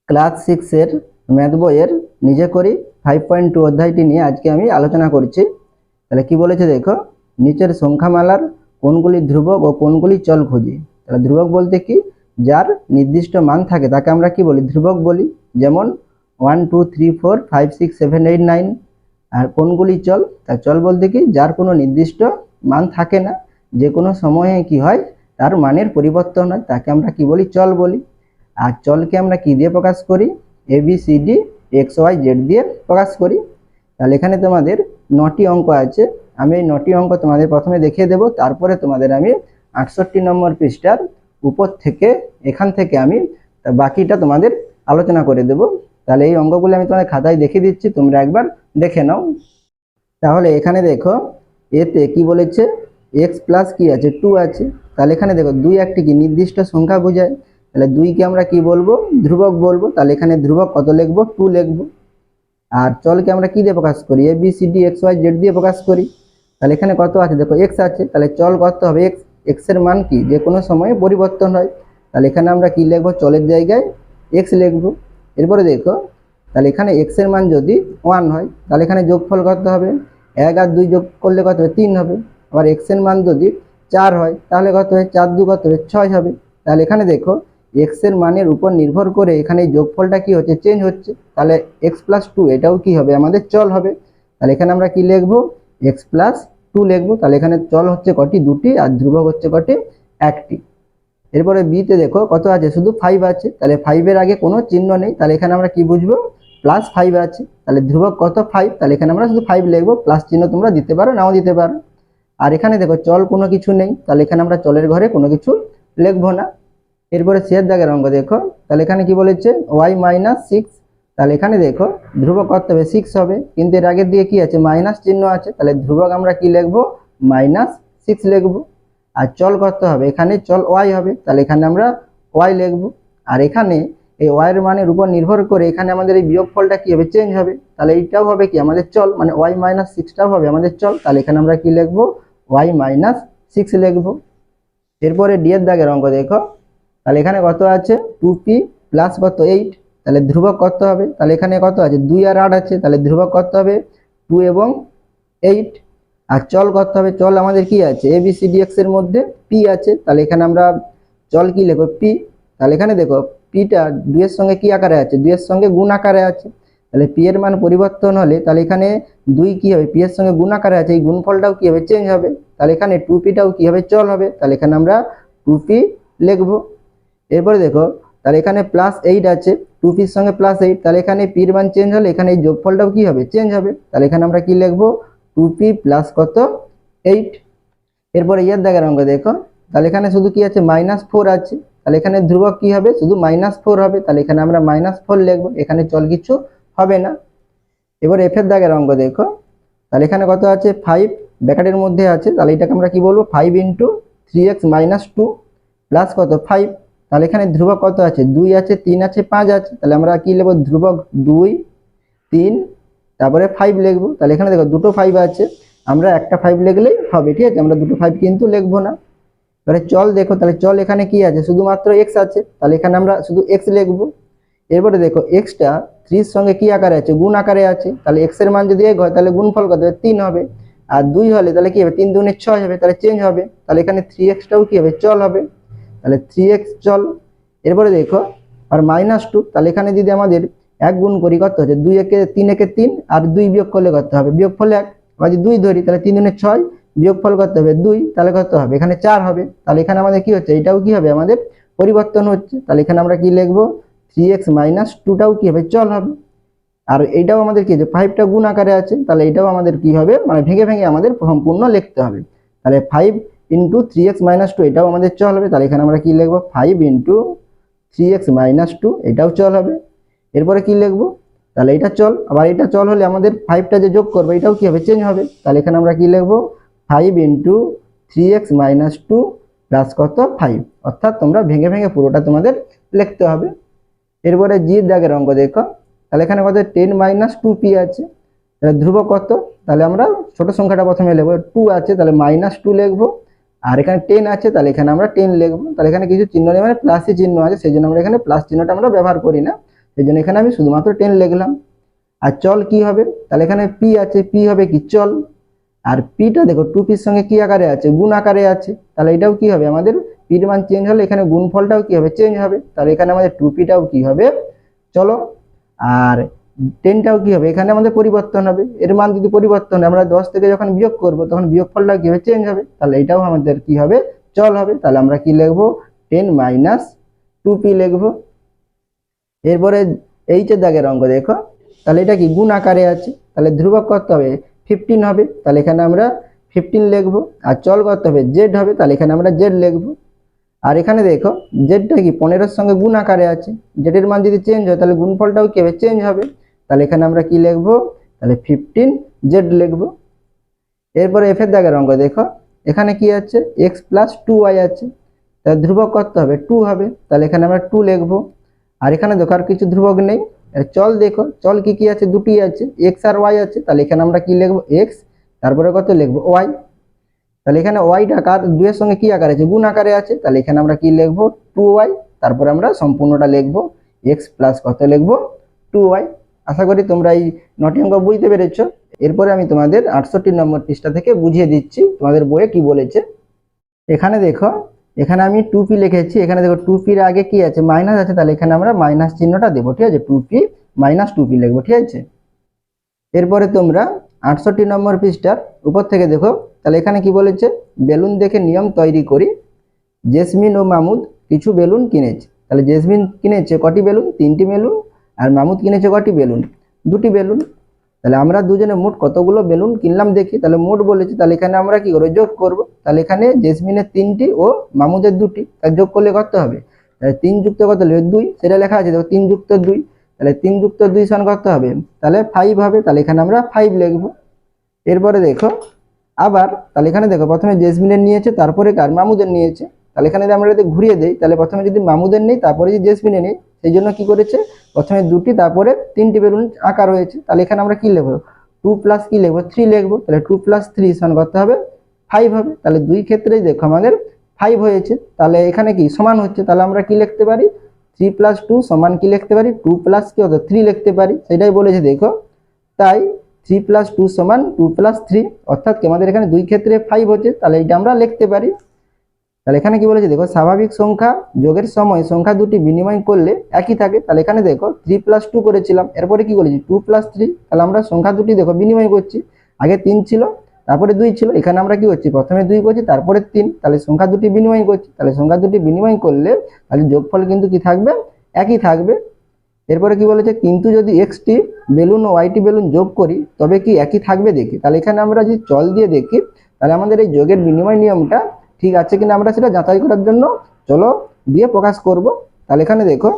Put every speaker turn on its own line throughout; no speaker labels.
Class 6-এর math বইয়ের নিজে করি 5.2 অধ্যায়টি নিয়ে আজকে আমি আলোচনা করছি। তাহলে কি বলেছে দেখো, নিচের সংখ্যামালার কোনগুলি ধ্রুবক ও কোনগুলি চল খুঁজি। তাহলে ধ্রুবক বলতে কি, যার নির্দিষ্ট মান থাকে তাকে আমরা কি বলি, ধ্রুবক বলি। যেমন 1 2 3 4 5 6 7 8 9। আর কোনগুলি চল, তা চল বলতে কি, যার কোনো নির্দিষ্ট মান থাকে না, যে কোনো সময়ে কি হয় তার মানের পরিবর্তন হয়, তাকে আমরা কি বলি, চল বলি। আর চলকে আমরা কি দিয়ে প্রকাশ করি, ABCD XY Z দিয়ে প্রকাশ করি। তাহলে এখানে তোমাদের 9টি অঙ্ক আছে। আমি এই 9টি অঙ্ক তোমাদের প্রথমে দেখিয়ে দেব, তারপরে তোমাদের আমি 68 নম্বর পৃষ্ঠার উপর থেকে এখান থেকে আমি বাকিটা তোমাদের আলোচনা করে দেব। তাহলে এই অঙ্কগুলো আমি তোমাদের খাতায় দেখিয়ে দিচ্ছি, তোমরা একবার দেখে নাও। তাহলে এখানে দেখো, এতে কি বলেছে, x প্লাস কি আছে, 2 আছে। তাহলে এখানে দেখো 2 একটি কি নির্দিষ্ট সংখ্যা বোঝায়। তাহলে 2কে আমরা কি বলবো, ধ্রুবক বলবো। তাহলে এখানে ধ্রুবক কত লিখবো, 2 লিখবো। আর চলকে আমরা কি দিয়ে প্রকাশ করি, ABCD XY Z দিয়ে প্রকাশ করি। তাহলে এখানে কত আছে দেখো, x আছে। তাহলে চল কত হবে, x। x এর মান কি, যে কোনো সময়ে পরিবর্তন হয়। তাহলে এখানে আমরা কি লিখবো, চলের জায়গায় x লিখবো। এরপরে দেখো, তাহলে এখানে x এর মান যদি 1 হয়, তাহলে এখানে যোগফল কত হবে, 1 আর 2 যোগ করলে কত হবে, 3 হবে। আবার x এর মান যদি 4 হয়, তাহলে কত হয়, 4 2 কত হবে, 6 হবে। তাহলে এখানে দেখো, x এর মানের উপর নির্ভর করে এখানে যোগফলটা কি হচ্ছে, চেঞ্জ হচ্ছে। তাহলে x + 2 এটাও কি হবে, আমাদের চল হবে। তাহলে এখানে আমরা কি লিখবো, x + 2 লিখবো। তাহলে এখানে চল হচ্ছে কটি, দুটি, আর ধ্রুবক হচ্ছে কটি, একটি। এরপরে বিতে দেখো কত আছে, শুধু 5 আছে। তাহলে 5 এর আগে কোনো চিহ্ন নেই, তাহলে এখানে আমরা কি বুঝবো, +5 আছে। তাহলে ধ্রুবক কত, 5। তাহলে এখানে আমরা শুধু 5 লিখবো, প্লাস চিহ্ন তোমরা দিতে পারো, নাও দিতে পারো। আর এখানে দেখো চল কোনো কিছু নেই, তাহলে এখানে আমরা চলের ঘরে কোনো কিছু লিখবো না। এরপরে শেষ দাগের অঙ্ক দেখো, তাহলে এখানে কি বলেছে, y - 6। তাহলে এখানে দেখো ধ্রুবক কত হবে, 6 হবে, কিন্তু এর আগের দিকে কি আছে, মাইনাস চিহ্ন আছে। তাহলে ধ্রুবক আমরা কি লিখবো, -6 লিখবো। আর চল কত হবে, এখানে চল y হবে। তাহলে এখানে আমরা y লিখবো। আর এখানে এই y এর মানের উপর নির্ভর করে এখানে আমাদের এই বিয়োগফলটা কি হবে, চেঞ্জ হবে। তাহলে এইটাও হবে কি আমাদের চল, মানে y - 6টাও হবে আমাদের চল। তাহলে এখানে আমরা কি লিখবো, y - 6 লিখবো। এরপরে ডি এর দাগের অঙ্ক দেখো, তাহলে এখানে কত আছে, 2p প্লাস কত, 8। তাহলে ধ্রুবক কত হবে, তাহলে এখানে কত আছে, 2 আর 8 আছে। তাহলে ধ্রুবক কত হবে, 2 এবং 8। আর চল কত হবে, চল আমাদের কি আছে, ABCDX এর মধ্যে p আছে। তাহলে এখানে আমরা চল কি লিখবো, p। তাহলে এখানে দেখো pটা 2 এর সঙ্গে কি আকারে আছে, 2 এর সঙ্গে গুণ আকারে আছে। তাহলে p এর মান পরিবর্তন হলে তাহলে এখানে 2 কি হবে, p এর সঙ্গে গুণ আকারে আছে, এই গুণফলটাও কি হবে, চেঞ্জ হবে। তাহলে এখানে 2pটাও কি হবে, চল হবে। তাহলে এখানে আমরা 2p লিখবো। এরপরে দেখো, তাহলে এখানে +8 আছে, 2pর সঙ্গে +8। তাহলে এখানে p এর মান চেঞ্জ হলে এখানে এই যোগফলটাও কি হবে, চেঞ্জ হবে। তাহলে এখানে আমরা কি লিখবো, 2p প্লাস কত, 8। এরপরে এর দাগের অঙ্ক দেখো, তাহলে এখানে শুধু কি আছে, -4 আছে। তাহলে এখানে ধ্রুবক কি হবে, শুধু -4 হবে। তাহলে এখানে আমরা -4 লিখবো, এখানে চল কিছু হবে না। এবার এফ এর দাগের অঙ্ক দেখো, তাহলে এখানে কত আছে, 5 ব্র্যাকেটের মধ্যে আছে। তাহলে এটাকে আমরা কি বলবো, 5 × 3x - 2 প্লাস কত, 5। তাহলে এখানে ধ্রুবক কত আছে, 2 আছে, 3 আছে, 5 আছে। তাহলে আমরা কি লিখবো, ধ্রুবক 2 3 তারপরে 5 লিখবো। তাহলে এখানে দেখো দুটো 5 আছে, আমরা একটা 5 লিখলেই হবে, ঠিক আছে, আমরা দুটো 5 কিন্তু লিখবো না। এবারে চল দেখো, তাহলে চল এখানে কি আছে, শুধুমাত্র x আছে। তাহলে এখানে আমরা শুধু x লিখবো। এরপরে দেখো xটা 3 এর সঙ্গে কি আকারে আছে, গুণ আকারে আছে। তাহলে x এর মান যদি 1 হয়, তাহলে গুণফল কত হবে, 3 হবে। আর 2 হলে তাহলে কি হবে, 3 2 6 হবে, তাহলে চেঞ্জ হবে। তাহলে এখানে 3xটাও কি হবে, চল হবে। তাহলে 3x চল। এরপরে দেখো আর -2। তাহলে এখানে যদি আমাদের 1 গুণ করি কত হচ্ছে, 2 একে 3 একে 3, আর 2 বিয়োগ করলে কত হবে, বিয়োগফল 1। আবার যদি 2 ধরি, তাহলে 3 2 6, বিয়োগফল কত হবে, 2। তাহলে কত হবে, এখানে 4 হবে। তাহলে এখানে আমাদের কি হচ্ছে, এটাও কি হবে, আমাদের পরিবর্তন হচ্ছে। তাহলে এখানে আমরা কি লিখবো, 3x - 2টাও কি হবে, চল হবে। আর এইটাও আমাদের কি আছে, 5টা গুণ আকারে আছে। তাহলে এটাও আমাদের কি হবে, মানে ভেঙে ভেঙে আমাদের সম্পূর্ণ লিখতে হবে। তাহলে 5 × 3x - 2 এটাও আমাদের চল হবে। তাহলে এখানে আমরা কি লিখবো, 5 × 3x - 2 এটাও চল হবে। এরপরে কি লিখবো, তাহলে এটা চল। আবার এটা চল হলে আমাদের 5টা যে যোগ করবে এটাও কি হবে, চেঞ্জ হবে। তাহলে এখানে আমরা কি লিখবো, 5 × 3x - 2 প্লাস কত, 5। অর্থাৎ তোমরা ভেঙে ভেঙে পুরোটা তোমাদের লিখতে হবে। এরপরে জি দাগের অঙ্ক দেখো, তাহলে এখানে কত, 10 - 2p আছে। তাহলে ধ্রুবক কত, তাহলে আমরা ছোট সংখ্যাটা প্রথমে লিখবো, 2 আছে, তাহলে -2 লিখবো। আর এখানে 10 আছে, তাহলে এখানে আমরা 10 লিখবো। তাহলে এখানে কিছু চিহ্ন নেই, মানে প্লাসই চিহ্ন আছে, সেই জন্য আমরা এখানে প্লাস চিহ্নটা আমরা ব্যবহার করি না। এই জন্য এখানে আমি শুধুমাত্র 10 লিখলাম। আর চল কি হবে, তাহলে এখানে পি আছে, পি হবে কি চল। আর পিটা দেখো 2pর সঙ্গে কি আকারে আছে, গুণ আকারে আছে, তাহলে এটাও কি হবে আমাদের পির মান চেঞ্জ হলে এখানে গুণফলটাও কি হবে চেঞ্জ হবে, তাহলে এখানে আমাদের 2pটাও কি হবে চলো। আর 10টাও কি হবে এখানে আমাদের পরিবর্তন হবে, এর মান যদি পরিবর্তন হয় আমরা 10 থেকে যখন বিয়োগ করব তখন বিয়োগফলটা কি হবে চেঞ্জ হবে, তাহলে এটাও আমাদের কি হবে চল হবে। তাহলে আমরা কি লিখবো 10 মাইনাস 2p লিখবো। এরপরে এইচের দাগের অঙ্ক দেখো, তাহলে এটা কি গুণ আকারে আছে, তাহলে ধ্রুবক করতে হবে 15 হবে, তাহলে এখানে আমরা 15 লিখবো। আর চল করতে হবে জেড হবে, তাহলে এখানে আমরা জেড লিখবো। আর এখানে দেখো জেডটা কি 15-এর সঙ্গে গুণ আকারে আছে, জেডের মান যদি চেঞ্জ হয় তাহলে গুণফলটাও কি হবে চেঞ্জ হবে, তাহলে এখানে আমরা কি লিখবো তাহলে 15 জেড লিখবো। এরপরে এফ এর দাগের অঙ্ক দেখো, এখানে কি আছে এক্স প্লাস 2y আছে, তাহলে ধ্রুবক করতে হবে 2 হবে, তাহলে এখানে আমরা 2 লিখবো। আর এখানে দেখো আর কিছু ধ্রুবক নেই। চল দেখো, চল কি কি আছে দুটি আছে, এক্স আর ওয়াই আছে, তাহলে এখানে আমরা কি লিখবো এক্স, তারপরে কত লিখবো ওয়াই। তাহলে এখানে ওয়াইটা কার 2 এর সঙ্গে কি আকারে আছে গুণ আকারে আছে, তাহলে এখানে আমরা কি লিখবো 2y, তারপরে আমরা সম্পূর্ণটা লিখবো এক্স প্লাস কত লিখবো 2y। আশা করি তোমরা এই 9টি অঙ্ক বুঝতে পেরেছো। এরপরে আমি তোমাদের 68 নম্বর পৃষ্ঠা থেকে বুঝিয়ে দিচ্ছি তোমাদের বইয়ে কি বলেছে। এখানে দেখো, এখানে আমি 2p লিখেছি, এখানে দেখো 2pর আগে কি আছে মাইনাস আছে, তাহলে এখানে আমরা মাইনাস চিহ্নটা দেবো, ঠিক আছে 2p মাইনাস 2p লিখবো, ঠিক আছে। এরপরে তোমরা 68 নম্বর পৃষ্ঠার উপর থেকে দেখো, তাহলে এখানে কি বলেছে বেলুন দেখে নিয়ম তৈরি করি। জেসমিন ও মামুদ কিছু বেলুন কিনেছে, তাহলে জেসমিন কিনেছে কটি বেলুন 3টি বেলুন, আর মামুদ কিনেছে কটি বেলুন 2টি বেলুন। তাহলে আমরা দুজনে মোট কতগুলো বেলুন কিনলাম দেখি, তাহলে মোট বলেছে, তাহলে এখানে আমরা কি করবো যোগ করব। তাহলে এখানে জেসমিনের 3টি ও মামুদের 2টি, তাই যোগ করলে কত হবে, তাহলে 3 যুক্ত কত লিখবে 2, সেটা লেখা আছে দেখো 3 যুক্ত 2, তাহলে 3 যুক্ত 2 সমান কত হবে তাহলে 5 হবে, তাহলে এখানে আমরা 5 লিখবো। এরপরে দেখো আবার, তাহলে এখানে দেখো প্রথমে জেসমিনের নিয়েছে তারপরে কার মামুদের নিয়েছে, তাহলে এখানে যদি আমরা যদি ঘুরিয়ে দেই তাহলে প্রথমে যদি মামুদের নেই তারপরে যদি জেসমিনে নেই, সেই জন্য কি করেছে প্রথমে 2টি তারপরে 3টি বেলুন আঁকা রয়েছে, তাহলে এখানে আমরা কি লিখবো 2 প্লাস কি লিখবো 3 লিখবো, তাহলে 2 প্লাস 3 সমান করতে হবে 5 হবে, তাহলে দুই ক্ষেত্রেই দেখো আমাদের 5 হয়েছে, তাহলে এখানে কি সমান হচ্ছে, তাহলে আমরা কি লিখতে পারি 3 প্লাস 2 সমান কি লিখতে পারি 2 প্লাস কি হতো 3 লিখতে পারি, সেটাই বলেছে দেখো। তাই 3 প্লাস 2 সমান 2 প্লাস 3, অর্থাৎ কি আমাদের এখানে দুই ক্ষেত্রে 5 হচ্ছে, তাহলে এটা আমরা লিখতে পারি। তাহলে এখানে কি বলেছে দেখো স্বাভাবিক সংখ্যা যোগের সময় সংখ্যা দুটি বিনিময় করলে একই থাকে, তাহলে এখানে দেখো 3 প্লাস 2 করেছিলাম, এরপরে কি বলেছি 2 প্লাস 3, তাহলে আমরা সংখ্যা দুটি দেখো বিনিময় করছি, আগে 3 ছিল তারপরে 2 ছিল, এখানে আমরা কি করছি প্রথমে 2 করছি তারপরে 3, তাহলে সংখ্যা দুটি বিনিময় করছি, তাহলে সংখ্যা দুটি বিনিময় করলে তাহলে যোগফল কিন্তু কি থাকবে একই থাকবে। এরপরে কি বলেছে কিন্তু যদি এক্সটি বেলুন ও ওয়াইটি বেলুন যোগ করি তবে কি একই থাকবে দেখি, তাহলে এখানে আমরা যদি চল দিয়ে দেখি তাহলে আমাদের এই যোগের বিনিময় নিয়মটা ঠিক আছে কিনা আমরা সেটা যাচাই করার জন্য চলো দিয়ে প্রকাশ করব। তাহলে এখানে দেখো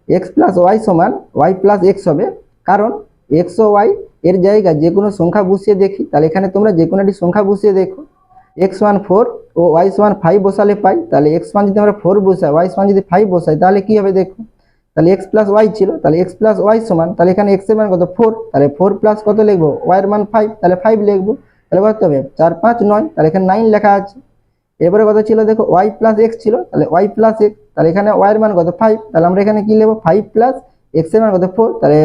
এক্স প্লাস ওয়াই সমান ওয়াই প্লাস এক্স হবে, কারণ এক্স ও ওয়াই এর জায়গায় যে কোনো সংখ্যা বসিয়ে দেখি, তাহলে এখানে তোমরা যে কোনো একটি সংখ্যা বসিয়ে দেখো, এক্স ওয়ান 4 ও ওয়াই সমান 5 বসালে পাই, তাহলে এক্স ওয়ান যদি আমরা 4 বসাই ওয়াই সমান যদি 5 বসাই তাহলে কি হবে দেখো, তাহলে এক্স প্লাস ওয়াই ছিল, তাহলে এক্স প্লাস ওয়াই সমান, তাহলে এখানে এক্স এর মান কত 4, তাহলে 4 প্লাস কত লিখবো ওয়াই এর মান 5, তাহলে 5 লিখবো, তাহলে কত হবে 4 5 9, তাহলে এখানে 9 লেখা আছে। এরপরে কত ছিল দেখো ওয়াই প্লাস এক্স ছিল, তাহলে ওয়াই প্লাস এক্স, তাহলে এখানে ওয়াই এর মান কত 5, তাহলে আমরা এখানে কি লিখবো 5 প্লাস এক্স এর মান কত 4, তাহলে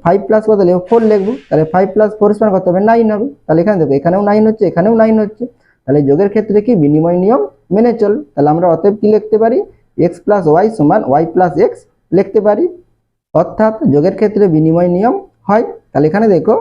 5 প্লাস কত লিখবো 4 লিখবো, তাহলে 5 প্লাস 4 সমান কত হবে 9 হবে, তাহলে এখানে দেখো এখানেও 9 হচ্ছে এখানেও 9 হচ্ছে, তাহলে যোগের ক্ষেত্রে কি বিনিময় নিয়ম মেনে চলে, তাহলে আমরা অতএব কি লিখতে পারি এক্স প্লাস ওয়াই সমান ওয়াই প্লাস এক্স লিখতে পারি, অর্থাৎ যোগের ক্ষেত্রে বিনিময় নিয়ম হয়। তাহলে এখানে দেখো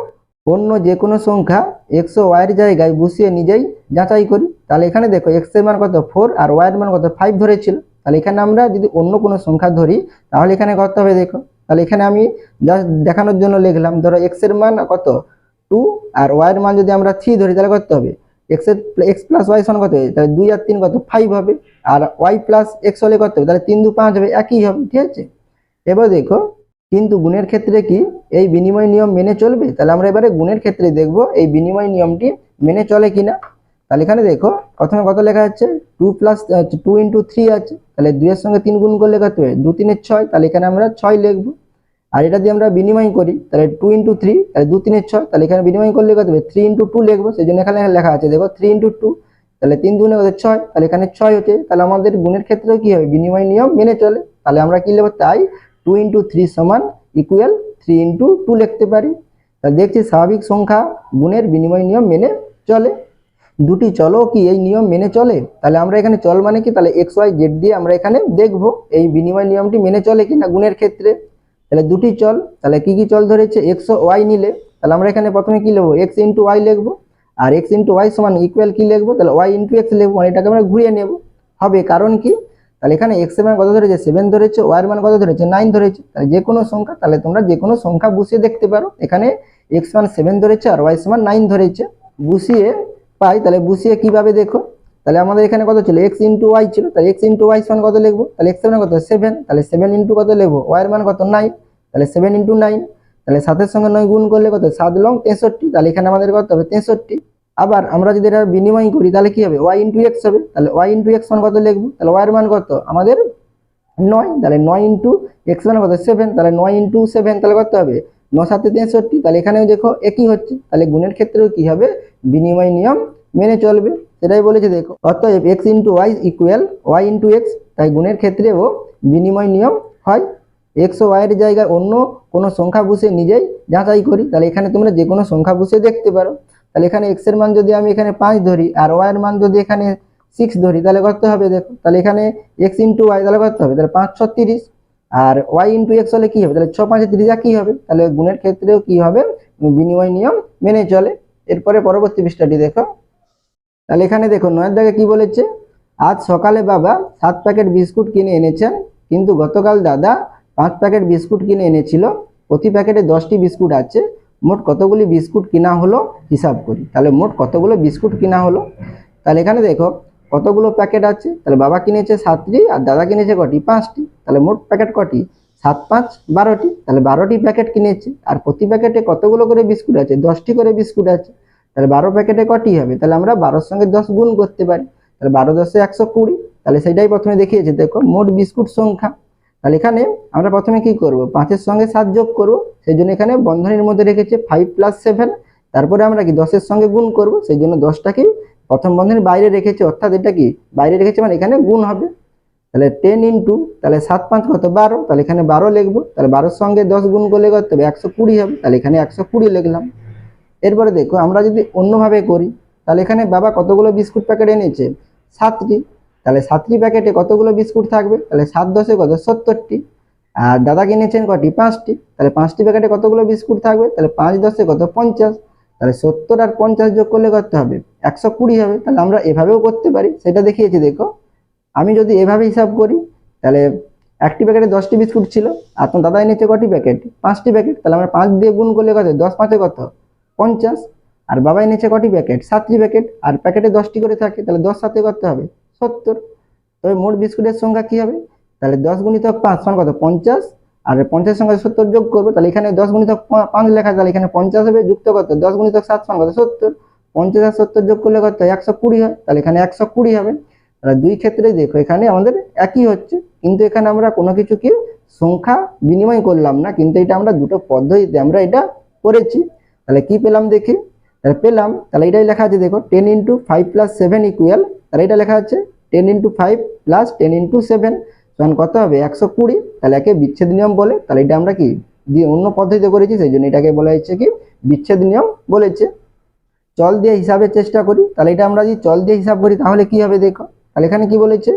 অন্য যে কোনো সংখ্যা এক্স ও ওয়াই এর জায়গায় বসিয়ে নিজেই যাচাই করি, তাহলে এখানে দেখো এক্স এর মান কত 4 আর ওয়াই এর মান কত 5 ধরেছিল, তাহলে এখানে আমরা যদি অন্য কোনো সংখ্যা ধরি তাহলে এখানে কত হবে দেখো, তাহলে এখানে আমি জাস্ট দেখানোর জন্য লিখলাম, ধরো এক্স এর মান কত 2 আর ওয়াই এর মান যদি আমরা 3 ধরি তাহলে কত হবে এক্স প্লাস ওয়াই সমান কত হবে, তাহলে 2 আর 3 কত 5 হবে, আর ওয়াই প্লাস এক্স হলে কত হবে তাহলে 3 2 5 হবে, একই হবে, ঠিক আছে। এবার দেখো কিন্তু গুণের ক্ষেত্রে কি এই বিনিময় নিয়ম মেনে চলবে, তাহলে আমরা এবারে গুণের ক্ষেত্রে দেখব এই বিনিময় নিয়মটি মেনে চলে কিনা। তাহলে এখানে দেখো প্রথমে কত লেখা আছে 2 প্লাস 2 ইন্টু 3 আছে, তাহলে 2 এর সঙ্গে 3 গুণ করলে কত হবে 2 3 6, তাহলে এখানে আমরা 6 লিখবো। আর এটা দিয়ে আমরা বিনিময় করি তাহলে 2 ইন্টু 3, তাহলে 2 3 6, তাহলে এখানে বিনিময় করলে কত হবে 3 ইন্টু 2 লিখবো, সেই জন্য এখানে লেখা আছে দেখো 3 ইন্টু 2, তাহলে 3 2 কত 6, তাহলে এখানে 6 হচ্ছে, তাহলে আমাদের গুণের ক্ষেত্রেও কি হবে বিনিময় নিয়ম মেনে চলে, তাহলে আমরা কি লিখবো তাই 2 ইন্টু 3 সমান ইকুয়াল 3 × 2 লিখতে পারি। তাহলে দেখছি স্বাভাবিক সংখ্যা গুণের বিনিময় নিয়ম মেনে চলে। দুটি চলও কি এই নিয়ম মেনে চলে? তাহলে আমরা এখানে চল মানে কি, তাহলে এক্স ওয়াই জেড দিয়ে আমরা এখানে দেখব এই বিনিময় নিয়মটি মেনে চলে কিনা গুণের ক্ষেত্রে। তাহলে দুটি চল, তাহলে কি কি চল ধরেছে, এক্স ও ওয়াই নিলে তাহলে আমরা এখানে প্রথমে কি লিখবো, এক্স ইন্টু ওয়াই লিখবো। আর এক্স ইন্টু ওয়াই সমান ইকুয়াল কি লিখবো, তাহলে ওয়াই ইন্টু এক্স লিখবো, মানে এটাকে আমরা ঘুরিয়ে নেব হবে। কারণ কি, তাহলে এখানে এক্স এর মান কত ধরেছে 7 ধরেছে, ওয়াই এর মান কত ধরেছে 9 ধরেছে। তাহলে যে কোনো সংখ্যা, তাহলে তোমরা যে কোনো সংখ্যা বসিয়ে দেখতে পারো। এখানে এক্স মান 7 ধরেছে আর ওয়াই সমান 9 ধরেছে, বসিয়ে পাই। তাহলে বসিয়ে কিভাবে দেখো, তাহলে আমাদের এখানে কত ছিল, এক্স ইন্টু ওয়াই ছিল, তাহলে এক্স ইন্টু ওয়াই সমান কত লিখবো, তাহলে এক্স এর মান কত 7, তাহলে 7 ইন্টু কত লিখবো, ওয়াই এর মান কত 9, তাহলে 7 ইন্টু 9, তাহলে 7 সঙ্গে 9 গুণ করলে কত 7 লং 63, তাহলে এখানে আমাদের কত হবে 63। আবার আমরা যদি এটা বিনিময় করি তাহলে কি হবে, ওয়াই ইন্টু এক্স হবে, তাহলে ওয়াই ইন্টু এক্স মান কত লিখবো, তাহলে ওয়াই এর মান কত আমাদের 9, তাহলে 9 ইন্টু এক্স মান কত 7, তাহলে 9 ইন্টু 7 তাহলে কত হবে 9 7 63। তাহলে এখানেও দেখো একই হচ্ছে, তাহলে গুণের ক্ষেত্রেও কি হবে, বিনিময় নিয়ম মেনে চলবে, সেটাই বলেছে দেখো। অতএব X into Y equal Y into X, তাই গুণের ক্ষেত্রেও বিনিময় নিয়ম হয়। এক্স ও ওয়াই এর জায়গায় অন্য কোনো সংখ্যা বসে নিজেই যাচাই করি, তাহলে এখানে তোমরা যে কোনো সংখ্যা বসে দেখতে পারো। তাহলে এখানে এক্স এর মান যদি আমি এখানে 5 ধরি আর ওয়াই এর মান যদি এখানে 6 ধরি, তাহলে কত হবে দেখো, তাহলে এখানে এক্স ইন্টু ওয়াই তাহলে কত হবে, তাহলে 5 6 30, আর ওয়াই ইন্টু এক্স হলে কি হবে, তাহলে 6 5 30 কি হবে। তাহলে গুণের ক্ষেত্রেও কি হবে, বিনিময় নিয়ম মেনে চলে। এরপরে পরবর্তী পৃষ্ঠাটি দেখো। তাহলে এখানে দেখো 9 দাগে কি বলেছে, আজ সকালে বাবা 7 প্যাকেট বিস্কুট কিনে এনেছেন, কিন্তু গতকাল দাদা 5 প্যাকেট বিস্কুট কিনে এনেছিল, প্রতি প্যাকেটে 10টি বিস্কুট আছে, মোট কতগুলি বিস্কুট কিনা হলো হিসাব করি। তাহলে মোট কতগুলো বিস্কুট কিনা হলো, তাহলে এখানে দেখো কতগুলো প্যাকেট আছে, তাহলে বাবা কিনেছে 7টি আর দাদা কিনেছে কটি 5টি, তাহলে মোট প্যাকেট কটি 7 5 12টি, তাহলে 12টি প্যাকেট কিনেছে। আর প্রতি প্যাকেটে কতগুলো করে বিস্কুট আছে, 10টি করে বিস্কুট আছে, তাহলে 12 প্যাকেটে কটি হবে, তাহলে আমরা 12-র সঙ্গে 10 গুণ করতে পারি, তাহলে 12 10 120, তাহলে সেটাই প্রথমে দেখিয়েছে দেখো মোট বিস্কুট সংখ্যা। তাহলে এখানে আমরা প্রথমে কি করব, 5-এর সঙ্গে 7 যোগ করব, সেই জন্য এখানে বন্ধনীর মধ্যে রেখেছে 5 + 7, তারপরে আমরা কি 10-এর সঙ্গে গুণ করব, সেই জন্য 10টাকে প্রথম বন্ধনীর বাইরে রেখেছে, অর্থাৎ এটা কি বাইরে রেখেছে মানে এখানে গুণ হবে। তাহলে 10 ইন্টু তাহলে 7 5 কত 12, তাহলে এখানে 12 লিখবো, তাহলে 12-এর সঙ্গে 10 গুণ করলে কত হবে 120 হবে, তাহলে এখানে 120 লিখলাম। এরপরে দেখো আমরা যদি অন্যভাবে করি, তাহলে এখানে বাবা কতগুলো বিস্কুট প্যাকেট এনেছে 7টি, তাহলে 7টি প্যাকেটে কতগুলো বিস্কুট থাকবে, তাহলে 7 10 কত 70টি, আর দাদা কিনেছেন কটি 5টি, তাহলে 5টি প্যাকেটে কতগুলো বিস্কুট থাকবে, তাহলে 5 10 কত 50, তাহলে 70 আর 50 যোগ করলে কত হবে 120 হবে। তাহলে আমরা এভাবেও করতে পারি, সেটা দেখিয়েছি দেখো। আমি যদি এভাবে হিসাব করি, তাহলে একটি প্যাকেটে 10টি বিস্কুট ছিল আর তোমার দাদা এনেছে কটি প্যাকেট 5টি প্যাকেট, তাহলে আমরা 5 দিয়ে গুণ করলে কত 10 5 কত 50, আর বাবা এনেছে কটি প্যাকেট 7টি প্যাকেট, আর প্যাকেটে 10টি করে থাকে, তাহলে 10 7 করতে হবে 70। তবে মোট বিস্কুটের সংখ্যা কি হবে, তাহলে 10 গুণিতক 5 সমান কত 50, আর 50 সঙ্গে 70 যোগ করবো, তাহলে এখানে 10 গুণিতক 5 লেখা, তাহলে এখানে 50 হবে, যুক্ত কত 10 গুণিতক 7 সমান কত 70, 50 আর 70 যোগ করলে কত 120 হয়, তাহলে এখানে 120 হবে। তাহলে দুই ক্ষেত্রে দেখো এখানে আমাদের একই হচ্ছে, কিন্তু এখানে আমরা কোনো কিছু কি সংখ্যা বিনিময় করলাম না, কিন্তু এটা আমরা দুটো পদ্ধতিতে আমরা এটা করেছি। তাহলে কি পেলাম দেখি, তাহলে পেলাম, তাহলে এটাই লেখা আছে দেখো 10 × 5 + 7 ইকুয়াল, তাহলে এটা লেখা আছে 10 × 5 + 10 × 7 সমান কত হবে 120। তাহলে একে বিচ্ছেদ নিয়ম বলে, তাহলে এটা আমরা কি দিয়ে অন্য পদ্ধতিতে করেছি, সেই জন্য এটাকে বলা হচ্ছে কি বিচ্ছেদ নিয়ম বলেছে। চল দিয়ে হিসাবের চেষ্টা করি, তাহলে এটা আমরা যদি চল দিয়ে হিসাব করি তাহলে কি হবে দেখো। তাহলে এখানে কি বলেছে,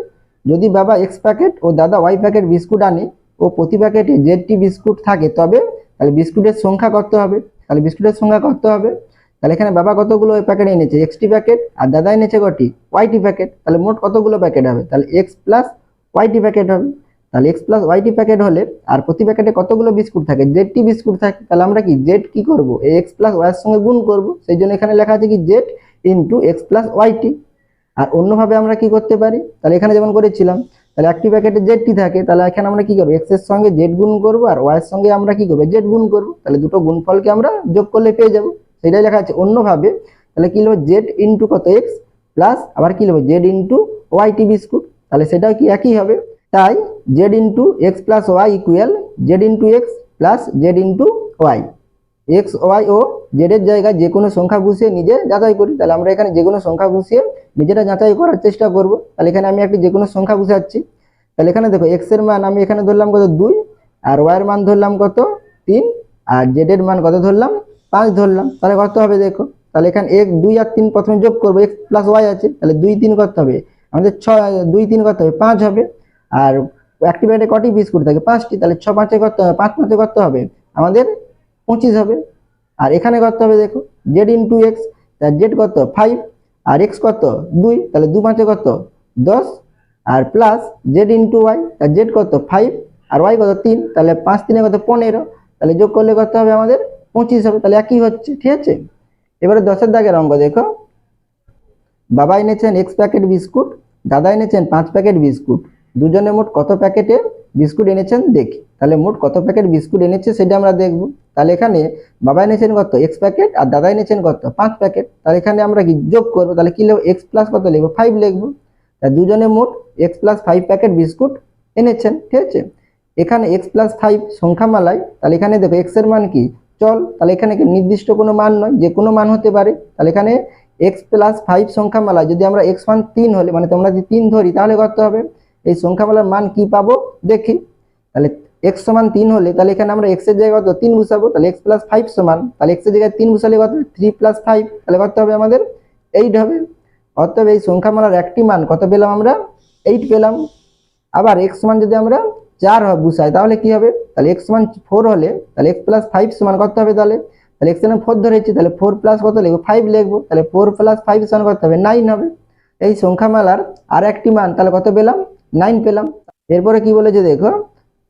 যদি বাবা এক্স প্যাকেট ও দাদা ওয়াই প্যাকেট বিস্কুট আনে ও প্রতি প্যাকেটে জেডটি বিস্কুট থাকে, তবে তাহলে বিস্কুটের সংখ্যা কত হবে, তাহলে বিস্কুটের সংখ্যা কত হবে, তাহলে এখানে বাবা কতগুলো প্যাকেট এনেছে এক্সটি প্যাকেট আর দাদা এনেছে কটি ওয়াইটি প্যাকেট, তাহলে মোট কতগুলো প্যাকেট হবে, তাহলে এক্স প্লাস ওয়াইটি প্যাকেট হবে। তাহলে এক্স প্লাস ওয়াইটি প্যাকেট হলে আর প্রতি প্যাকেটে কতগুলো বিস্কুট থাকে জেডটি বিস্কুট থাকে, তাহলে আমরা কি জেড কি করব, এই এক্স প্লাস ওয়াইয়ের সঙ্গে গুণ করব, সেই জন্য এখানে লেখা আছে কি জেড ইন্টু এক্স প্লাস ওয়াইটি। আর অন্যভাবে আমরা কি করতে পারি, তাহলে এখানে যেমন করেছিলাম, তাহলে একটি প্যাকেটে জেডটি থাকে, তাহলে এখানে আমরা কি করব এক্স এর সঙ্গে জেড গুণ করব আর ওয়াই এর সঙ্গে আমরা কি করব জেড গুণ করব, তাহলে দুটো গুণফলকে আমরা যোগ করলে পেয়ে যাব, সেটাই লেখা আছে অন্যভাবে। তাহলে কি লিখব জেড ইন্টু কত এক্স প্লাস আবার কি লিখব জেড ইন্টু ওয়াইটি বিস্কুট, তাহলে সেটাও কি একই হবে। তাই Z into X plus Y equal Z into X plus Z into Y. X Y ও জেড এর জায়গায় যে কোনো সংখ্যা বসিয়ে নিজে যাচাই করি, তাহলে আমরা এখানে যে কোনো সংখ্যা বসিয়ে নিজেরা যাচাই করার চেষ্টা করব। তাহলে এখানে আমি একটি যে কোনো সংখ্যা বসাচ্ছি, তাহলে এখানে দেখো এক্স এর মান আমি এখানে ধরলাম কত 2 আর ওয়াই এর মান ধরলাম কত 3 আর জেড এর মান কত ধরলাম 5 ধরলাম। তাহলে কত হবে দেখো, তাহলে এখানে 1 2 আর 3 প্রথমে যোগ করবো, x প্লাস ওয়াই আছে, তাহলে 2 3 কত হবে আমাদের 6, 2 3 কত হবে 5 হবে। আর একটি প্যাকেটে কটি বিস্কুট থাকে 5টি, তাহলে 6 5 কত হবে 5 5 কত হবে আমাদের 25 হবে। আর এখানে কত হবে দেখো z ইন্টু এক্স, তার জেড কত 5 আর এক্স কত 2, তাহলে 2 5 কত 10 আর প্লাস জেড ইন্টু ওয়াই, তার জেড কত 5 আর ওয়াই কত 3, তাহলে 5 3 কত 15, তাহলে যোগ করলে কত হবে আমাদের 25 হবে। তাহলে একই হচ্ছে, ঠিক আছে। এবারে 10 দাগের অঙ্ক দেখো, বাবা এনেছেন x প্যাকেট বিস্কুট, দাদা এনেছেন 5 প্যাকেট বিস্কুট, দুজনে মোট কত প্যাকেটে বিস্কুট এনেছেন দেখি। তাহলে মোট কত প্যাকেট বিস্কুট এনেছে সেটা আমরা দেখব। তাহলে এখানে বাবা এনেছেন কত x প্যাকেট আর দাদা এনেছেন কত 5 প্যাকেট, তাহলে এখানে আমরা কি যোগ করব, তাহলে কি লিখব x প্লাস কত লিখব 5 লিখব। তাহলে দুজনে মোট x প্লাস 5 প্যাকেট বিস্কুট এনেছেন, ঠিক আছে। এখানে x প্লাস 5 সংখ্যামালায়, তাহলে এখানে দেখো x এর মান কি চল, তাহলে এখানে নির্দিষ্ট কোনো মান নয়, যে কোনো মান হতে পারে। তাহলে এখানে x প্লাস 5 সংখ্যামালায় যদি আমরা x মান 3 হলে, মানে তোমরা যদি 3 ধরি, তাহলে কত হবে এই সংখ্যামালার মান কি পাবো দেখি। তাহলে x সমান 3 হলে, তাহলে এখানে আমরা x এর জায়গায় কত 3 বসাবো, তাহলে x প্লাস 5 সমান, তাহলে x এর জায়গায় 3 বসালে কত 3 প্লাস 5, তাহলে কত হবে আমাদের 8 হবে। অতএব এই সংখ্যামালার একটি মান কত পেলাম আমরা 8 পেলাম। আবার x সমান যদি আমরা 4 বসাই, তাহলে কি হবে, তাহলে x সমান 4 হলে, তাহলে x প্লাস 5 সমান কত হবে, তাহলে x এর 4 ধরেছি, তাহলে 4 প্লাস কত লিখবো 5 লিখবো, তাহলে 4 প্লাস 5 সমান কত হবে 9 হবে। এই সংখ্যামালার আর একটি মান তাহলে কত পেলাম 9 পেলাম। এরপরে কি বলেছে দেখো,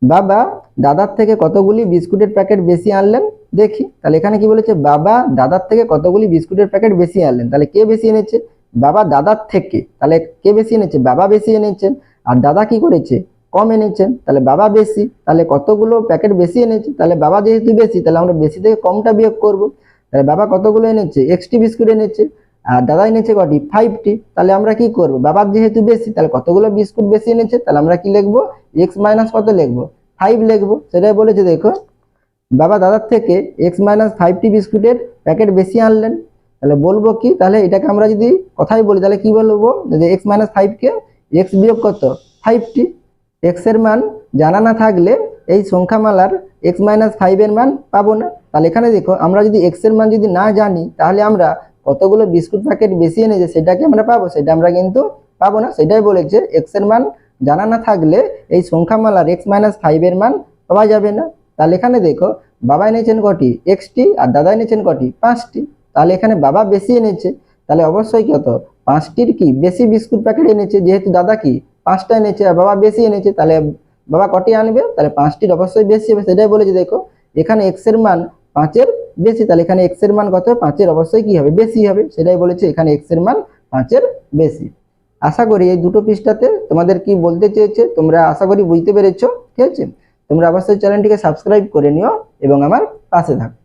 বাবা দাদার থেকে কতগুলি বিস্কুটের প্যাকেট বেশি আনলেন দেখি। তাহলে এখানে কি বলেছে, বাবা দাদার থেকে কতগুলি বিস্কুটের প্যাকেট বেশি আনলেন, তাহলে কে বেশি এনেছে বাবা দাদার থেকে, তাহলে কে বেশি এনেছে বাবা বেশি এনেছেন, আর দাদা কি করেছে কম এনেছেন, তাহলে বাবা বেশি, তাহলে কতগুলো প্যাকেট বেশি এনেছে, তাহলে বাবা যেহেতু বেশি, তাহলে আমরা বেশি থেকে কমটা বিয়োগ করব। তাহলে বাবা কতগুলো এনেছে x বিস্কুট এনেছে, আর দাদা এনেছে কটি 5টি, তাহলে আমরা কি করব, বাবার যেহেতু বেশি, তাহলে কতগুলো বিস্কুট বেশি এনেছে, তাহলে আমরা কি লিখবো x মাইনাস কত লিখবো 5 লিখবো। সেটাই বলেছে দেখো, বাবা দাদার থেকে x মাইনাস 5টি বিস্কুটের প্যাকেট বেশি আনলেন। তাহলে বলবো কি, তাহলে এটাকে আমরা যদি কথাই বলি, তাহলে কি বলবো যে x মাইনাস 5 কে x বিয়োগ কত 5টি। x এর মান জানা না থাকলে এই সংখ্যামালার x মাইনাস 5 এর মান পাবো না। তাহলে এখানে দেখো, আমরা যদি x এর মান যদি না জানি, তাহলে আমরা কতগুলো বিস্কুট প্যাকেট বেশি এনেছে সেটাকে আমরা পাবো, সেটা আমরা কিন্তু পাবো না। সেটাই বলেছে x এর মান জানা না থাকলে এই সংখ্যামালার x মাইনাস 5 এর মান পাওয়া যাবে না। তাহলে এখানে দেখো, বাবা এনেছেন কটি xটি আর দাদা এনেছেন কটি 5টি, তাহলে এখানে বাবা বেশি এনেছে, তাহলে অবশ্যই কত 5টির কি বেশি বিস্কুট প্যাকেট এনেছে, যেহেতু দাদা কি 5টা এনেছে আর বাবা বেশি এনেছে, তাহলে বাবা কটি আনবে, তাহলে 5টির অবশ্যই বেশি হবে। সেটাই বলেছে দেখো, এখানে x এর মান 5 এর বেশি, তাহলে এখানে x এর মান কত 5 এর অবশ্যই কি হবে বেশি হবে। সেটাই বলেছে এখানে x এর মান 5 এর বেশি। আশা করি এই দুটো পৃষ্ঠাতে তোমাদের কি বলতে চেয়েছে তোমরা আশা করি বুঝতে পেরেছো, ঠিক আছে। তোমরা অবশ্যই চ্যানেলটিকে সাবস্ক্রাইব করে নিও এবং আমার পাশে থাকো।